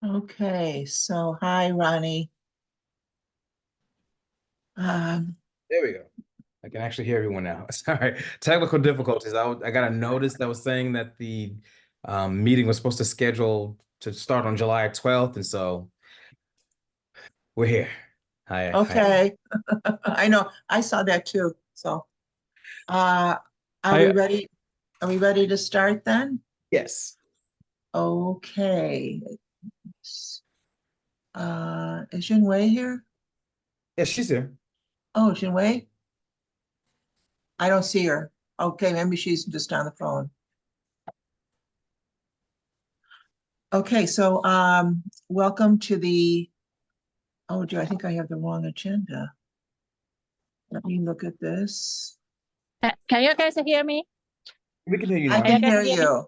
Okay, so hi, Ronnie. There we go. I can actually hear everyone now. Sorry, technical difficulties. I got a notice that was saying that the meeting was supposed to schedule to start on July 12th, and so we're here. Hi. Okay, I know, I saw that too, so. Are we I ready? Are we ready to start then? Yes. Okay. Is Jinwei here? Yes, she's here. Oh, Jinwei? I don't see her. Okay, maybe she's just on the phone. Okay, so welcome to the, oh, I think I have the wrong agenda. Let me look at this. Can you guys hear me? We can hear you I now. can guys hear hear me? you.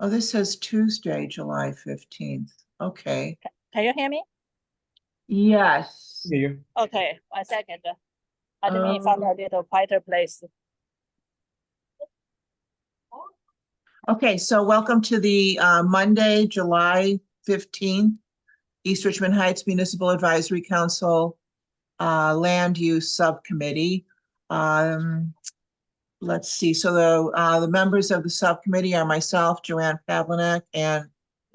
Oh, this says Tuesday, July 15th. Okay. Can you hear me? Yes. Hear you. Okay, 1 second. Let me find a little quieter place. Okay, so welcome to the Monday, July 15th, East Richmond Heights Municipal Advisory Council Land Use Subcommittee. Let's see, so the members of the subcommittee are myself, Joanne Pavlinak, and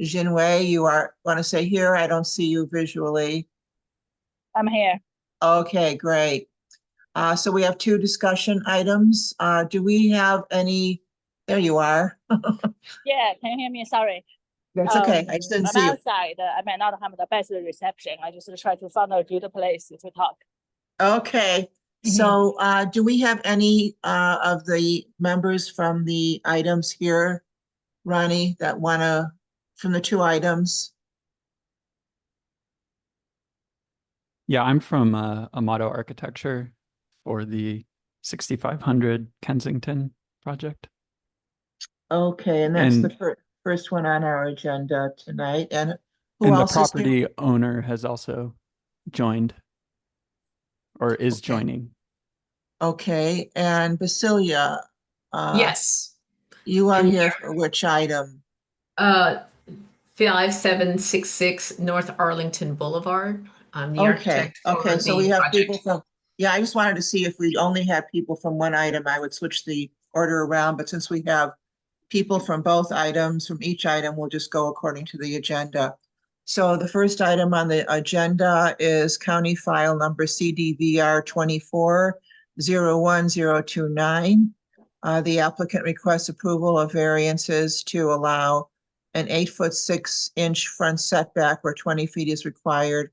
Jinwei. You want to say here? I don't see you visually. I'm here. Okay, great. So we have two discussion items. Do we have any? There you are. Yeah, can you hear me? Sorry. That's okay. I just didn't I'm see you. outside. I may not have the best reception. I just try to find a good place to talk. Okay, so do we have any of the members from the items here, Ronnie, that wanna, from the two items? Yeah, I'm from Amato Architecture for the 6500 Kensington project. Okay, and that's the And- first one on our agenda tonight. And who And the else is here? property owner has also joined or is Okay. joining. Okay, and Basilia, Yes, you are I'm here for which item? 5766 North Arlington Boulevard. I'm the Okay, architect for okay, so we the have project. people from, yeah, I just wanted to see if we only had people from one item, I would switch the order around, but since we have people from both items, from each item, we'll just go according to the agenda. So the first item on the agenda is county file number CDVR 24-01029. The applicant requests approval of variances to allow an 8-foot 6-inch front setback where 20 feet is required,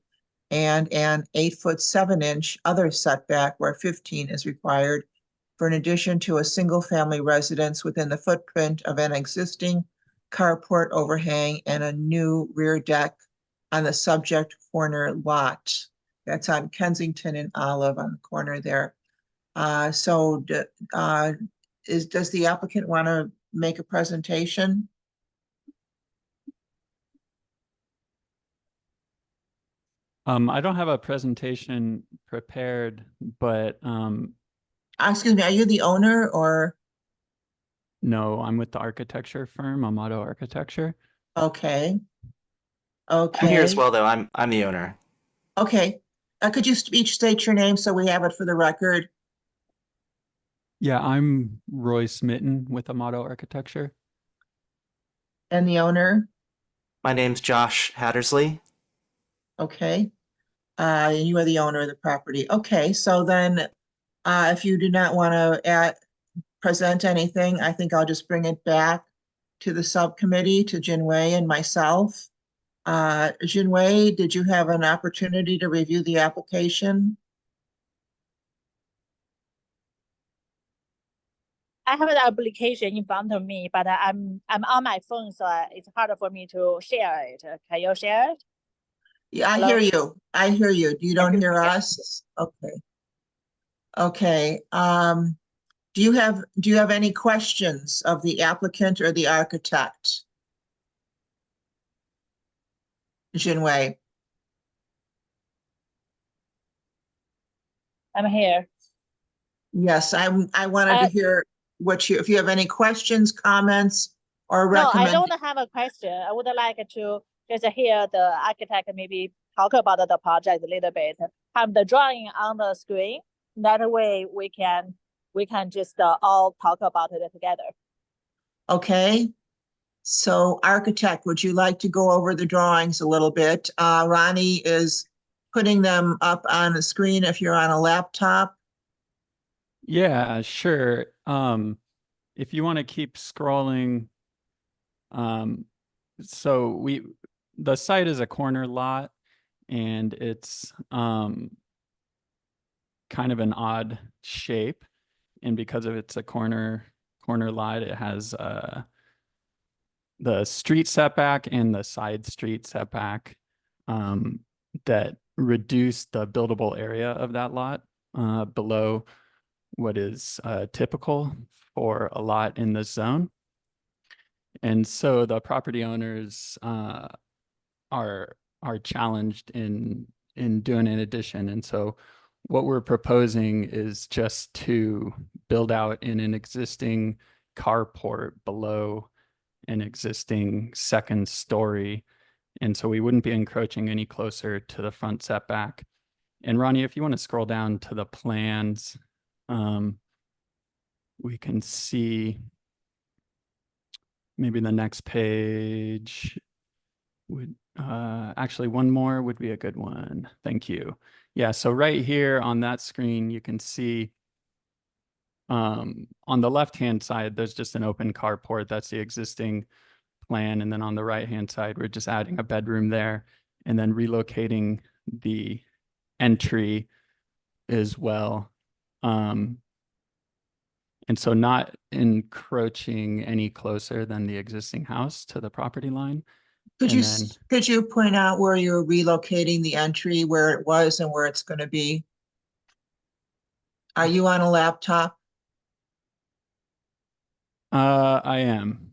and an 8-foot 7-inch other setback where 15 is required, for an addition to a single-family residence within the footprint of an existing carport overhang and a new rear deck on the subject corner lot. That's on Kensington and Olive on the corner there. Does the applicant want to make a presentation? I don't have a presentation prepared, but Excuse me, are you the owner or? no, I'm with the architecture firm, Amato Architecture. Okay. I'm here as Okay, well, though. I'm the owner. okay. Could you each state your name so we have it for the record? Yeah, I'm Roy Smitten with Amato Architecture. And the owner? My name's Josh Hattersley. Okay. And you are the owner of the property. Okay, so then if you do not want to present anything, I think I'll just bring it back to the subcommittee, to Jinwei and myself. Jinwei, did you have an opportunity to review the application? I have the application in front of me, but I'm on my phone, so it's hard for me to share it. Can you share it? Yeah, I Hello? hear you. I hear you. You don't hear Yeah. us? Okay. Okay. Do you have any questions of the applicant or the architect? Jinwei. I'm here. Yes, I wanted to hear if you have any questions, comments, or No, I recommend. don't have a question. I would like to just hear the architect maybe talk about the project a little bit, have the drawing on the screen. That way we can just all talk about it together. Okay. So architect, would you like to go over the drawings a little bit? Ronnie is putting them up on the screen if you're on a laptop. Yeah, sure. If you want to keep scrolling, so the site is a corner lot, and it's kind of an odd shape, and because of it's a corner lot, it has the street setback and the side street setback that reduce the buildable area of that lot below what is typical for a lot in this zone. And so the property owners are challenged in doing an addition. And so what we're proposing is just to build out in an existing carport below an existing second story. And so we wouldn't be encroaching any closer to the front setback. And Ronnie, if you want to scroll down to the plans, we can see maybe the next page would actually one more would be a good one. Thank you. Yeah, so right here on that screen, you can see on the left-hand side, there's just an open carport. That's the existing plan. And then on the right-hand side, we're just adding a bedroom there and then relocating the entry as well. And so not encroaching any closer than the existing house to the property line. Could you point out where you're relocating the entry, where it was and where it's going to be? Are you on a laptop? I am.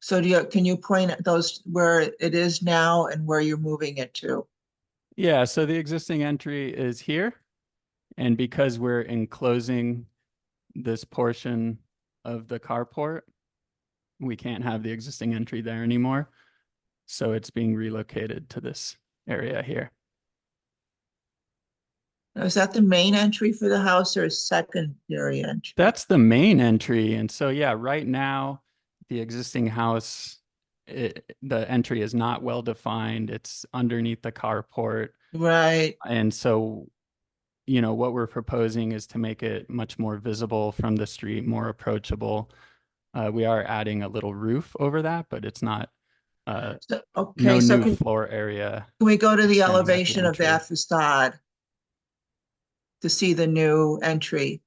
So can you point at those where it is now and where you're moving it to? Yeah, so the existing entry is here. And because we're enclosing this portion of the carport, we can't have the existing entry there anymore. So it's being relocated to this area here. Now, is that the main entry for the house or a secondary entry? That's the main entry. And so, yeah, right now, the existing house, the entry is not well defined. It's underneath the carport. Right. And so, you know, what we're proposing is to make it much more visible from the street, more approachable. We are adding a little roof over that, but it's not no new floor area. Can we go to the extending at the elevation of entry. that facade to see the new entry?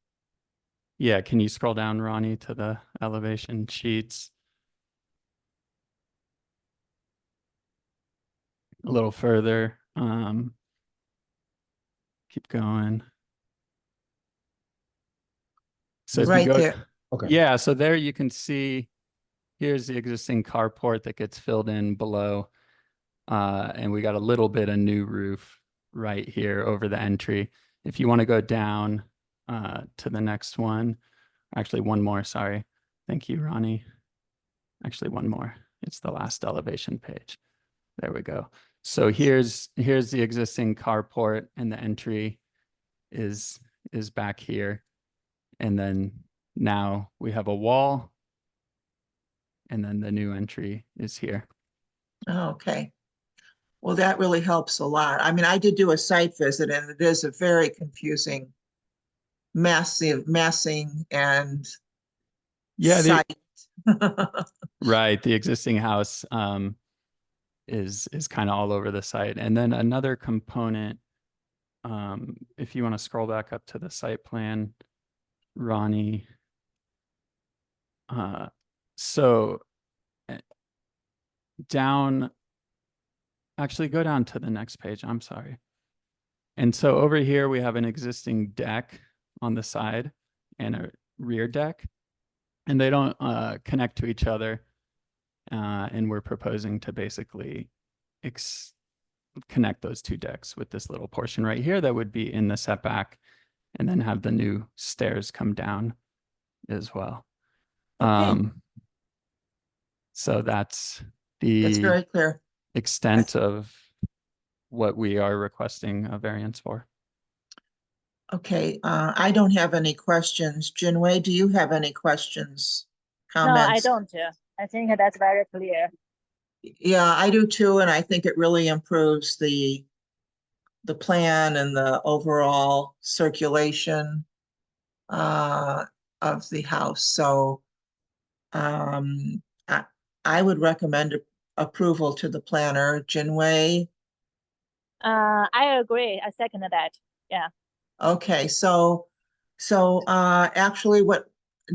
Yeah, can you scroll down, Ronnie, to the elevation sheets? A little further. Keep going. So if Right you go, there. Okay. yeah, so there you can see, here's the existing carport that gets filled in below. And we got a little bit of new roof right here over the entry. If you want to go down to the next one, actually one more, sorry. Thank you, Ronnie. Actually, one more. It's the last elevation page. There we go. So here's the existing carport, and the entry is back here. And then now we have a wall, and then the new entry is here. Okay. Well, that really helps a lot. I mean, I did do a site visit and it is a very confusing, massing and Yeah, site. right. The existing house is kind of all over the site. And then another component, if you want to scroll back up to the site plan, Ronnie. So down, actually go down to the next page. I'm sorry. And so over here, we have an existing deck on the side and a rear deck, and they don't connect to each other. And we're proposing to basically connect those two decks with this little portion right here that would be in the setback, and then have the new stairs come down as well. Okay. So that's That's very clear. extent of what we are requesting a variance for. Okay, I don't have any questions. Jinwei, do you have any questions, No, comments? I don't. I think that's very clear. Yeah, I do too, and I think it really improves the plan and the overall circulation of the house. So I would recommend approval to the planner. Jinwei? I agree. I second that. Yeah. Okay, so actually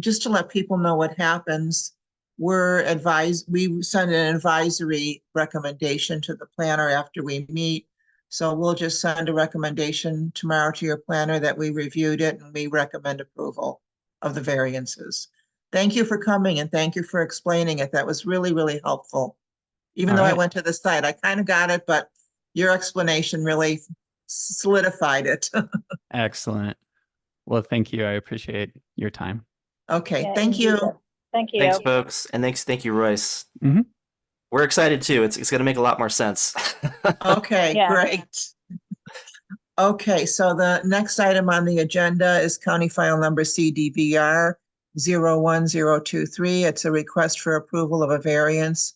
just to let people know what happens, we send an advisory recommendation to the planner after we meet. So we'll just send a recommendation tomorrow to your planner that we reviewed it and we recommend approval of the variances. Thank you for coming and thank you for explaining it. That was really, really helpful. Even All though I right. went to the site, I kind of got it, but your explanation really solidified it. Excellent. Well, thank you. I appreciate your time. Okay, Yeah, thank indeed. you. Thank you. Thanks, folks. And thank you, Royce. Mhm. We're excited too. It's going to make a lot more sense. Okay, Yeah. great. Okay, so the next item on the agenda is County File Number CDVR 01023. It's a request for approval of a variance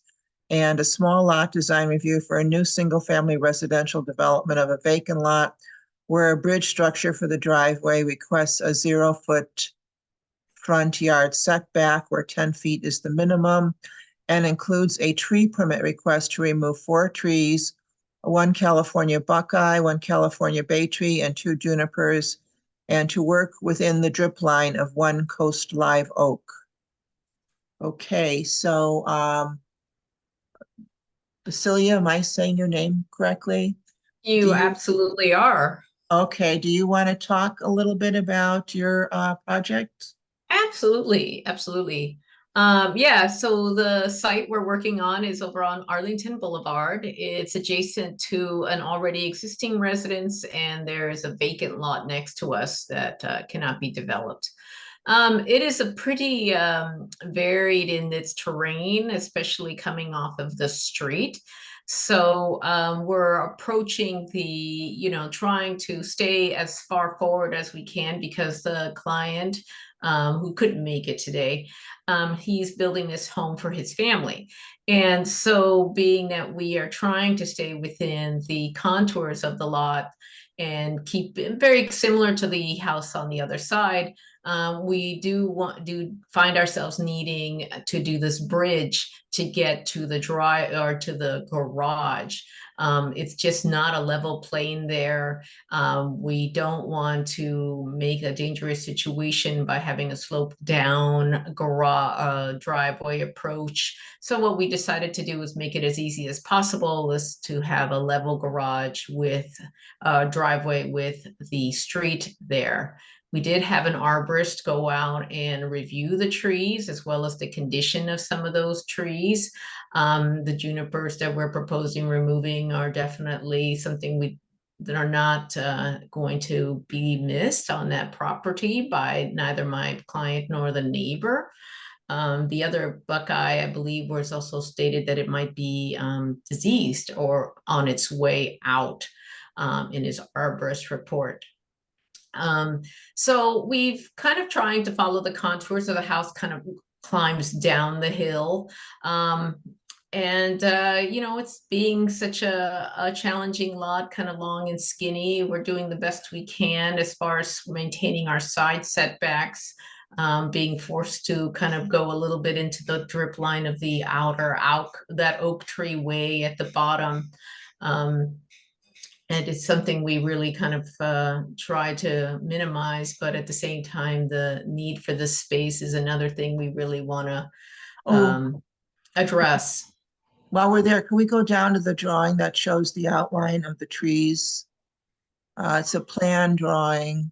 and a small lot design review for a new single-family residential development of a vacant lot where a bridge structure for the driveway requests a 0-foot front yard setback where 10 feet is the minimum, and includes a tree permit request to remove 4 trees, 1 California buckeye, 1 California bay tree, and 2 junipers, and to work within the drip line of 1 coast live oak. Okay, so Cecilia, am I saying your name correctly? You absolutely are. Okay, do you want to talk a little bit about your project? Absolutely, absolutely. Yeah, so the site we're working on is over on Arlington Boulevard. It's adjacent to an already existing residence, and there's a vacant lot next to us that cannot be developed. It is a pretty varied in its terrain, especially coming off of the street. So we're approaching trying to stay as far forward as we can because the client who couldn't make it today, he's building this home for his family. And so being that we are trying to stay within the contours of the lot and keep it very similar to the house on the other side, we do find ourselves needing to do this bridge to get to the to the garage. It's just not a level plane there. We don't want to make a dangerous situation by having a slope down driveway approach. So what we decided to do was make it as easy as possible, is to have a level garage with a driveway with the street there. We did have an arborist go out and review the trees as well as the condition of some of those trees. The junipers that we're proposing removing are definitely something that are not going to be missed on that property by neither my client nor the neighbor. The other buckeye, I believe, was also stated that it might be diseased or on its way out in his arborist report. So we've kind of trying to follow the contours of the house, kind of climbs down the hill. It's being such a challenging lot, kind of long and skinny. We're doing the best we can as far as maintaining our side setbacks, being forced to kind of go a little bit into the drip line of the that oak tree way at the bottom. And it's something we really kind of try to minimize, but at the same time, the need for this space is another thing we really want to address. While we're there, can we go down to the drawing that shows the outline of the trees? It's a plan drawing.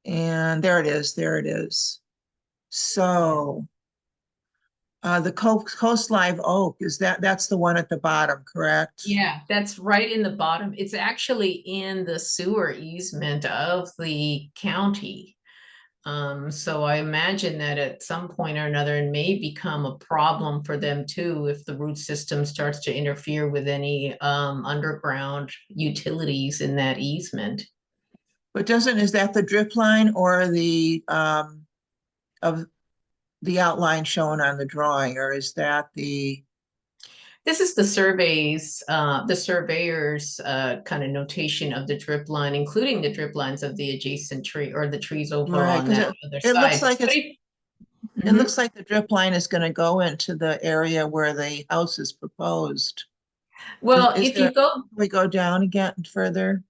And there it is. So the Coast Live Oak, that's the one at the bottom, correct? Yeah, that's right in the bottom. It's actually in the sewer easement of the county. So I imagine that at some point or another, it may become a problem for them too, if the root system starts to interfere with any underground utilities in that easement. But is that the drip line or the, of the outline shown on the drawing, or is that the? This is the surveyor's kind of notation of the drip line, including the drip lines of the adjacent tree or the trees over Right, on 'cause that other it looks side. like But it Mhm. looks like the drip line is gonna go into the area where the house is proposed. Well, Is if you there- go, We go down again further?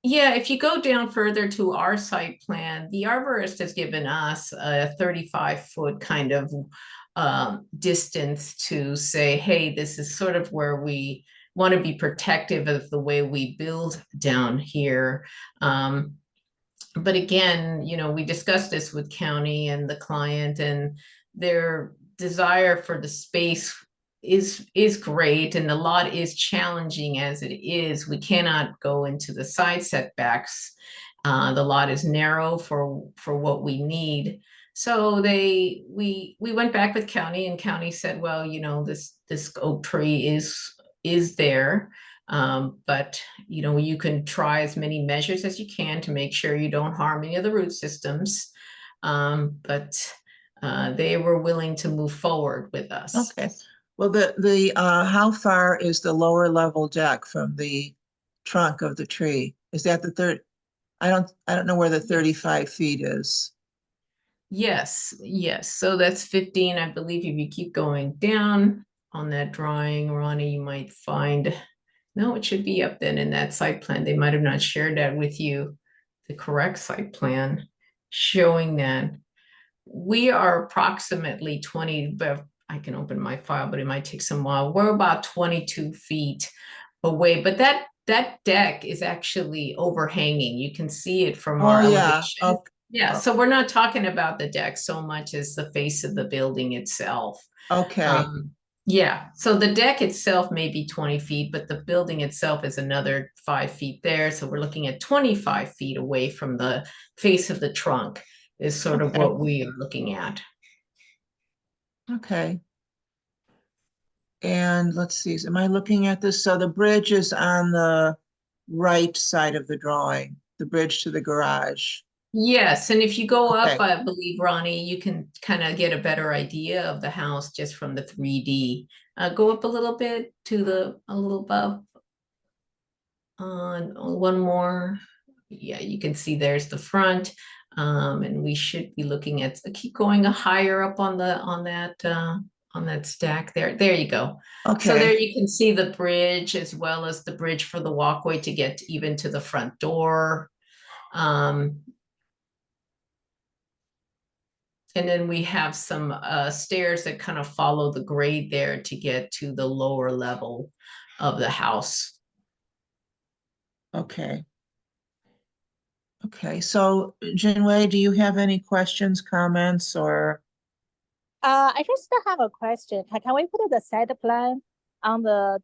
yeah, if you go down further to our site plan, the arborist has given us a 35-foot kind of distance to say, hey, this is sort of where we want to be protective of the way we build down here. But again, you know, we discussed this with county and the client, and their desire for the space is great, and the lot is challenging as it is. We cannot go into the side setbacks. The lot is narrow for what we need. So we went back with county, and county said, well, you know, this oak tree is there. But you know, you can try as many measures as you can to make sure you don't harm any of the root systems. But they were willing to move forward with us. Okay, well, how far is the lower level deck from the trunk of the tree? Is that the third? I don't know where the 35 feet is. Yes, yes. So that's 15. I believe if you keep going down on that drawing, Ronnie, you might find, no, it should be up then in that site plan. They might have not shared that with you, the correct site plan showing that. We are approximately 20, but I can open my file, but it might take some while. We're about 22 feet away, but that deck is actually overhanging. You can see it from our Oh, yeah. elevation. Oh, Yeah, so we're not talking about the deck so much as the face of the building itself. okay. Yeah, so the deck itself may be 20 feet, but the building itself is another 5 feet there. So we're looking at 25 feet away from the face of the trunk is sort of Okay. what we are looking at. Okay. And let's see, am I looking at this? So the bridge is on the right side of the drawing, the bridge to the garage. Yes, and if you go up, Okay. I believe, Ronnie, you can kind of get a better idea of the house just from the 3D. Go up a little bit to a little above. On one more. Yeah, you can see there's the front. And we should be looking at, keep going higher up on that stack there. There you go. So there Okay, you can see the bridge as well as the bridge for the walkway to get even to the front door. And then we have some stairs that kind of follow the grade there to get to the lower level of the house. okay. Okay, so Jinwei, do you have any questions, comments, or? I just have a question. Can we put the site plan on the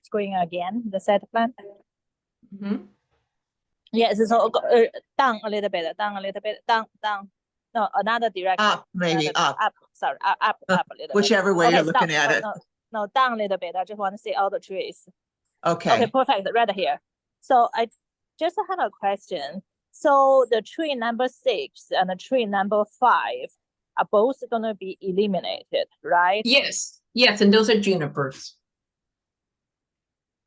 screen again? The site plan. Mhm. Yes. So down a little bit. Down. No, another direction. Up, maybe up. Up. Sorry, up a little bit. Whichever way you're stop. looking at it. No, down a little bit. I just want to see all the trees. Okay, Okay, perfect. Right here. So I just have a question. So the tree number 6 and the tree number 5 are both going to be eliminated, right? Yes, yes, and those are junipers.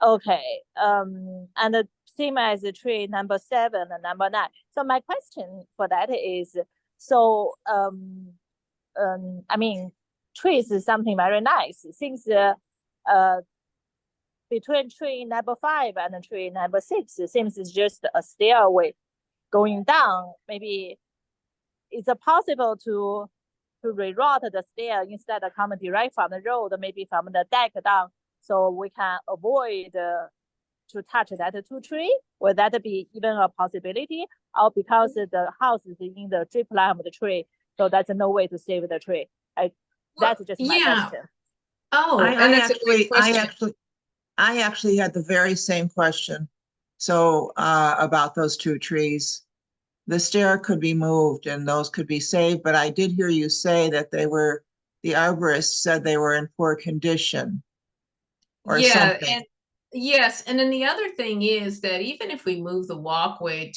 Okay. And the same as the tree number 7 and number 9. So my question for that is, so I mean, trees is something very nice. Since between tree number 5 and tree number 6, it seems it's just a stairway going down. Maybe is it possible to reroute the stair instead of coming direct from the road, maybe from the deck down, so we can avoid to touch that 2 tree? Would that be even a possibility? Or because the house is in the drip line of the tree, so that's no way to save the tree? That's just my question. Oh, and that's a great question. I actually had the very same question So, about those two trees, the stair could be moved and those could be saved, but I did hear you say that the arborist said they were in poor condition or Yeah, something. and yes, and then the other thing is that even if we move the walkway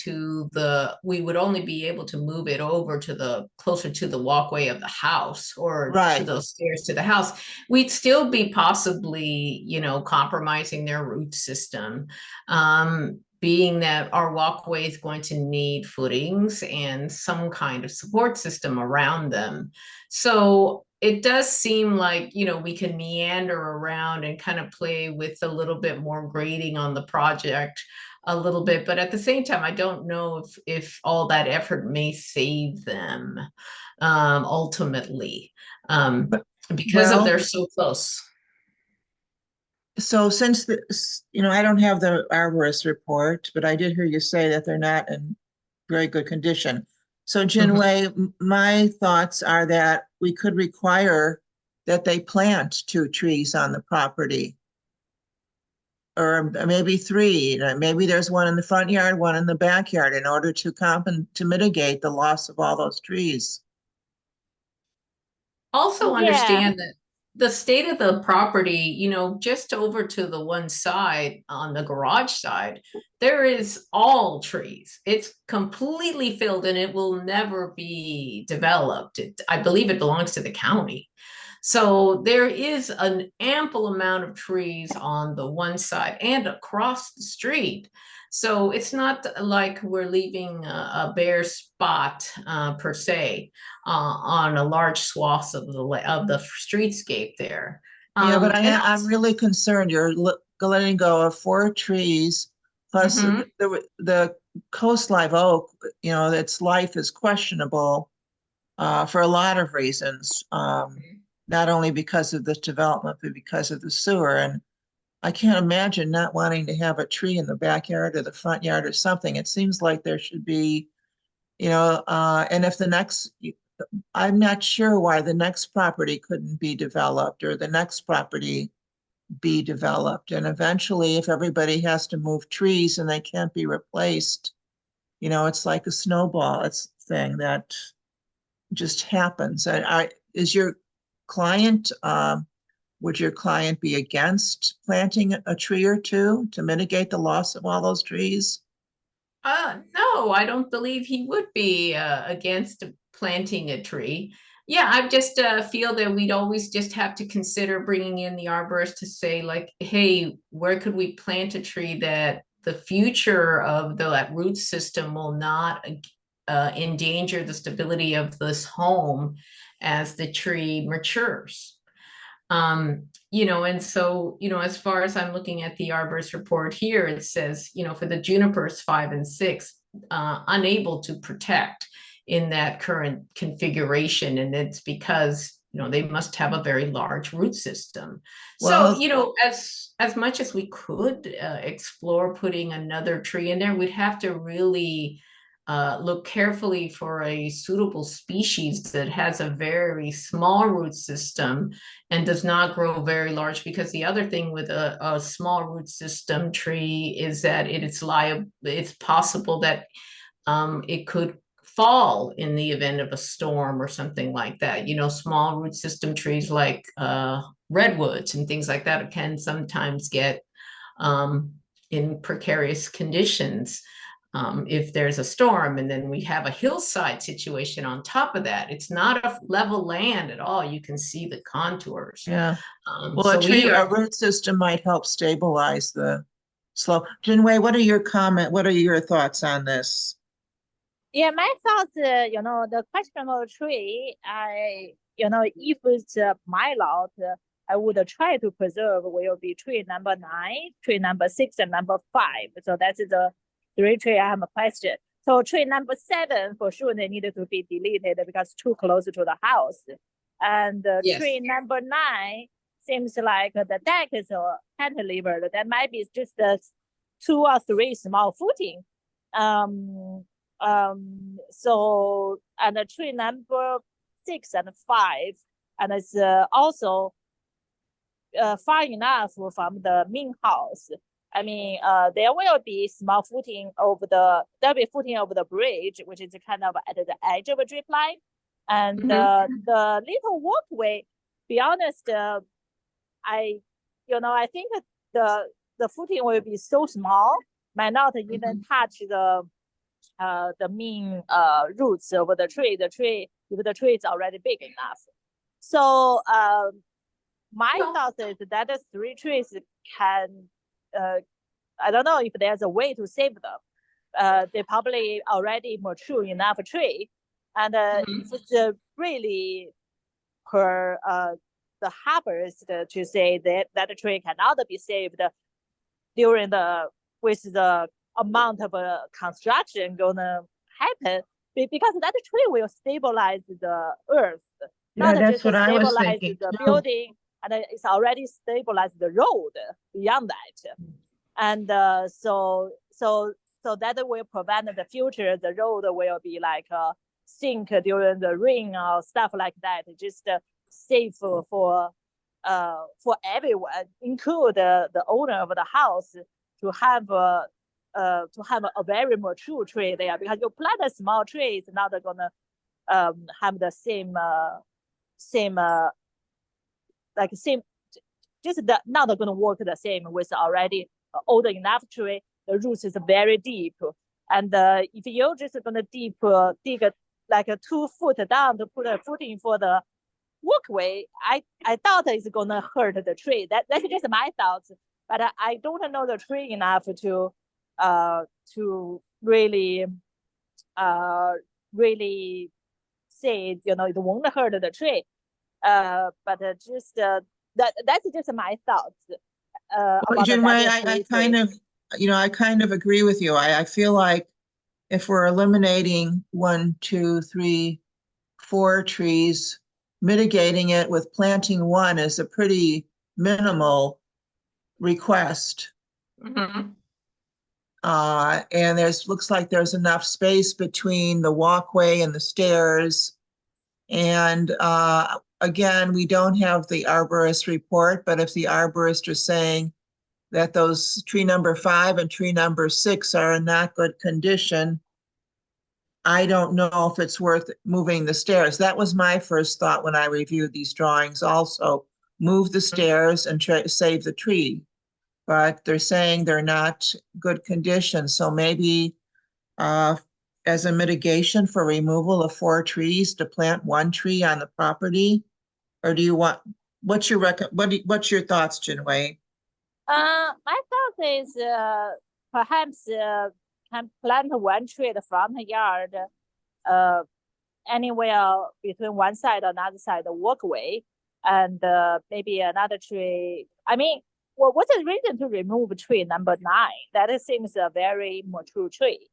we would only be able to move it over to closer to the walkway of the house or to Right. those stairs to the house. We'd still be possibly, compromising their root system. Being that our walkway is going to need footings and some kind of support system around them. So it does seem like, we can meander around and kind of play with a little bit more grading on the project a little bit. But at the same time, I don't know if all that effort may save them ultimately because well, of they're so close. So since this, I don't have the arborist report, but I did hear you say that they're not in very good condition. So Jinwei, my thoughts are that we could require that they plant 2 trees on the property. Or maybe 3, maybe there's one in the front yard, one in the backyard in order to mitigate the loss of all those trees. Also Yeah. understand that the state of the property, just over to the one side on the garage side, there is all trees. It's completely filled and it will never be developed. I believe it belongs to the county. So there is an ample amount of trees on the one side and across the street. So it's not like we're leaving a bare spot per se on a large swath of the streetscape there. Yeah, but And I'm really concerned. You're letting go of 4 trees plus the coast live oak, its life is questionable for a lot of reasons. Not only because of this development, but because of the sewer. And I can't imagine not wanting to have a tree in the backyard or the front yard or something. It seems like there should be, and if I'm not sure why the next property couldn't be developed or the next property be developed. And eventually, if everybody has to move trees and they can't be replaced, it's like a snowball thing that just happens. Is your client, would your client be against planting a tree or 2 to mitigate the loss of all those trees? No, I don't believe he would be against planting a tree. Yeah, I just feel that we'd always just have to consider bringing in the arborist to say like, hey, where could we plant a tree that the future of that root system will not endanger the stability of this home as the tree matures. And so, as far as I'm looking at the arborist report here, it says, for the junipers 5 and 6, unable to protect in that current configuration. And it's because, they must have a very large root system. Well, So, as much as we could explore putting another tree in there, we'd have to really look carefully for a suitable species that has a very small root system and does not grow very large, because the other thing with a small root system tree is that it's possible that it could fall in the event of a storm or something like that. Small root system trees like redwoods and things like that can sometimes get in precarious conditions. If there's a storm, and then we have a hillside situation on top of that, it's not a level land at all. You can see the contours. yeah. Well, So a root system might help stabilize the slope. Jinwei, what are your thoughts on this? Yeah, my thoughts, the questionable tree, if it's my lot, I would try to preserve will be tree number 9, tree number 6, and number 5. So that's the 3 tree I have a question. So tree number 7, for sure, they needed to be deleted because too close to the house. And Yes. tree number 9 seems like the deck is cantilevered. That might be just 2 or 3 small footing. So, and the tree number 6 and 5, and it's also far enough from the main house. I mean, there will be small footing over there'll be footing over the bridge, which is kind of at the edge of a drip line. And the little walkway, be honest, I think that the footing will be so small, might not even touch the main roots of the tree. If the tree is already big enough. So my thought is that the 3 trees can, I don't know if there's a way to save them. They probably already mature enough tree. And if it's really per the harborist to say that that tree cannot be saved during with the amount of construction gonna happen, because that tree will stabilize the earth. Yeah, Not that's just what I was stabilize thinking, the too. building, and it's already stabilized the road beyond that. And so that will prevent the future, the road will be like sink during the rain or stuff like that. Just safe for everyone, include the owner of the house, to have a very mature tree there, because you plant a small tree, it's not gonna have the same not gonna work the same with already old enough tree. The roots is very deep, and if you're just gonna dig like a 2 foot down to put a footing for the walkway, I thought it's gonna hurt the tree. That's just my thoughts, but I don't know the tree enough to really really say it won't hurt the tree. But just that's just my thoughts. About Junwei, that I kind of agree with you. I feel like if we're eliminating 1, 2, 3, 4 trees, mitigating it with planting 1 is a pretty minimal request. And looks like there's enough space between the walkway and the stairs. And again, we don't have the arborist report, but if the arborist is saying that those tree number 5 and tree number 6 are in not good condition, I don't know if it's worth moving the stairs. That was my first thought when I reviewed these drawings also. Move the stairs and save the tree. But they're saying they're not good condition. So maybe as a mitigation for removal of 4 trees, to plant 1 tree on the property? Or do you want, what's your thoughts, Junwei? My thought is perhaps can plant 1 tree at the front yard, anywhere between one side or another side of the walkway, and maybe another tree. I mean, what's the reason to remove tree number 9? That seems a very mature tree.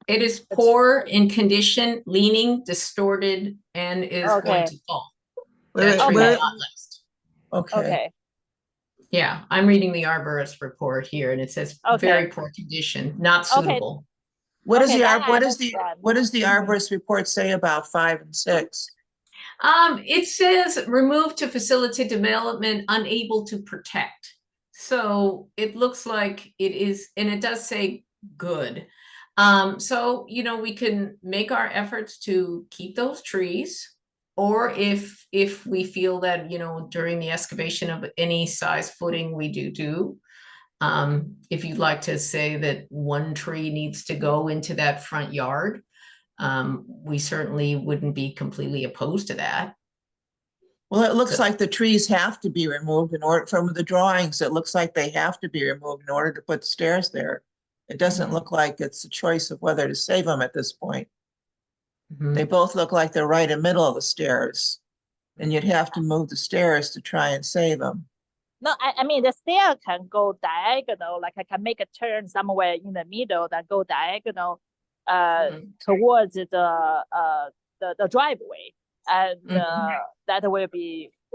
It is poor in condition, leaning, distorted, and is going to fall. That tree will not last. Okay. Yeah, I'm reading the arborist report here, and it says very poor condition, not suitable. What does the arborist report say about 5 and 6? It says remove to facilitate development, unable to protect. So it looks like it is, and it does say good. So we can make our efforts to keep those trees, or if we feel that during the excavation of any size footing we do. If you'd like to say that 1 tree needs to go into that front yard, we certainly wouldn't be completely opposed to that. Well, it looks like the trees have to be removed from the drawings. It looks like they have to be removed in order to put stairs there. It doesn't look like it's a choice of whether to save them at this point. They both look like they're right in the middle of the stairs, and you'd have to move the stairs to try and save them. No, I mean, the stair can go diagonal, like I can make a turn somewhere in the middle that go diagonal towards the driveway, and that will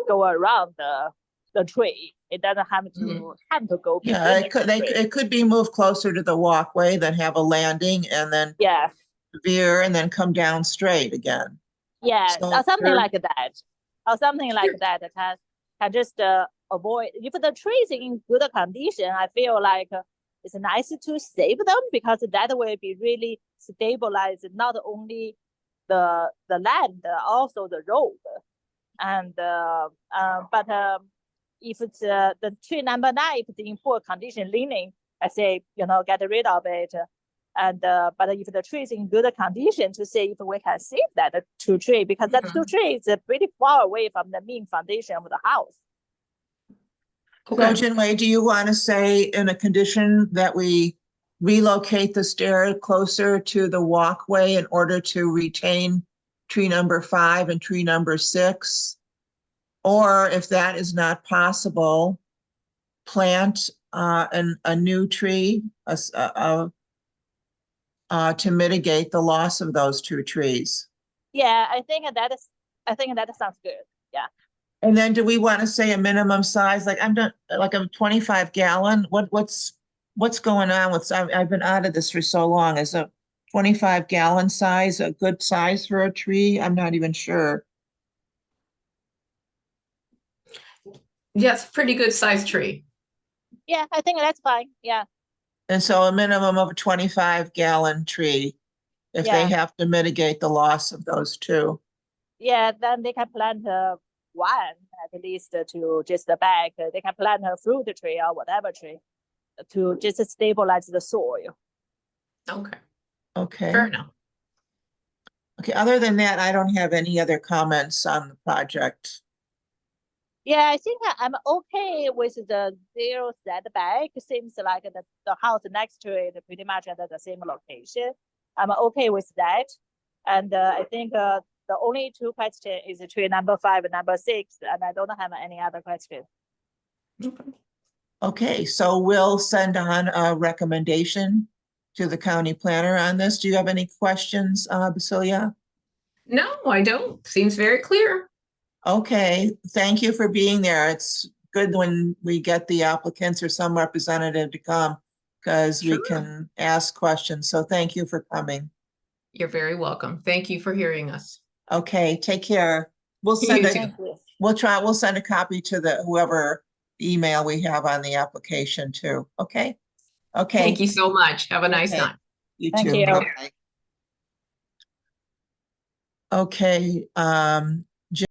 go around the tree. It doesn't have to go. Yeah, it could be moved closer to the walkway, then have a landing, and then veer and then come down straight again. Yes, So or something like that. Or something like that can just avoid. If the tree is in good condition, I feel like it's nice to save them because that will be really stabilize not only the land, also the road. And but if it's the tree number 9, if it's in poor condition, leaning, I say, get rid of it. And but if the tree is in good condition, to see if we can save that two tree, because that two tree is pretty far away from the main foundation of the house. So Jinwei, do you want to say in a condition that we relocate the stair closer to the walkway in order to retain tree number 5 and tree number 6? Or if that is not possible, plant a new tree to mitigate the loss of those 2 trees? Yeah, I think that sounds good. Yeah. And then do we want to say a minimum size? Like I'm not like a 25 gallon. What's going on with, I've been out of this for so long. Is a 25 gallon size a good size for a tree? I'm not even sure. Yeah, it's a pretty good sized tree. Yeah, I think that's fine. Yeah. And so a minimum of a 25 gallon tree, if they Yeah. have to mitigate the loss of those 2. Yeah, then they can plant one at least to just the back. They can plant a fruit tree or whatever tree to just stabilize the soil. Okay, Okay. fair enough. Okay, other than that, I don't have any other comments on the project. Yeah, I think I'm okay with the 0 setback. Seems like the house next to it pretty much at the same location. I'm okay with that. And I think the only 2 questions is tree number 5 and number 6, and I don't have any other question. Okay, so we'll send on a recommendation to the county planner on this. Do you have any questions, Basilia? No, I don't. Seems very clear. Okay, thank you for being there. It's good when we get the applicants or some representative to come because we Sure. can ask questions. So thank you for coming. You're very welcome. Thank you for hearing us. Okay, take care. We'll send You a, too. Thank you. we'll send a copy to the whoever email we have on the application too. Okay? Okay. Thank you so much. Have a nice Okay. night. You Thank too. you. Bye-bye. Okay,